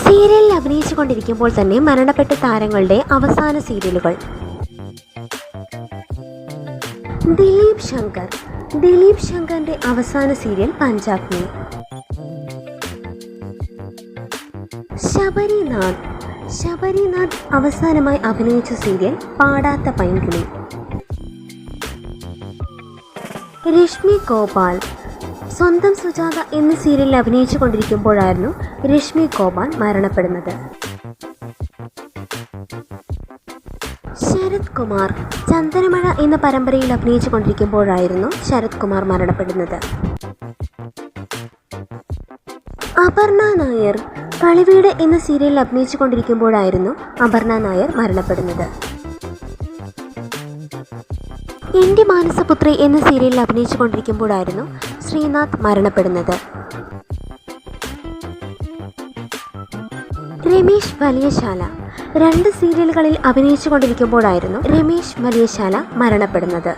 സീരിയലിൽ അഭിനയിച്ചുകൊണ്ടിരിക്കുമ്പോൾ തന്നെ മരണപ്പെട്ട താരങ്ങളുടെ അവസാന സീരിയലുകൾ. ദിലീപ് ശങ്കറിന്റെ അവസാന സീരിയൽ പഞ്ചാഗ്നി. ശബരിനാഥ് അവസാനമായി അഭിനയിച്ച സീരിയൽ പാടാത്ത പൈങ്കിളി. രശ്മി ഗോപാൽ സ്വന്തം സുജാത എന്ന സീരിയലിൽ അഭിനയിച്ചു കൊണ്ടിരിക്കുമ്പോഴായിരുന്നു രശ്മി ഗോപാൽ മരണപ്പെടുന്നത്. ശരത് കുമാർ ചന്ദനമഴ എന്ന പരമ്പരയിൽ അഭിനയിച്ചു കൊണ്ടിരിക്കുമ്പോഴായിരുന്നു ശരത് കുമാർ മരണപ്പെടുന്നത്. അപർണ നായർ കളിവീട് എന്ന സീരിയലിൽ അഭിനയിച്ചു കൊണ്ടിരിക്കുമ്പോഴായിരുന്നു അപർണ നായർ മരണപ്പെടുന്നത്. എൻ്റെ മാനസപുത്രി എന്ന സീരിയലിൽ അഭിനയിച്ചു കൊണ്ടിരിക്കുമ്പോഴായിരുന്നു ശ്രീനാഥ് മരണപ്പെടുന്നത്. രമേശ് വലിയശാല 2 സീരിയലുകളിൽ അഭിനയിച്ചു കൊണ്ടിരിക്കുമ്പോഴായിരുന്നു രമേശ് വലിയശാല മരണപ്പെടുന്നത്.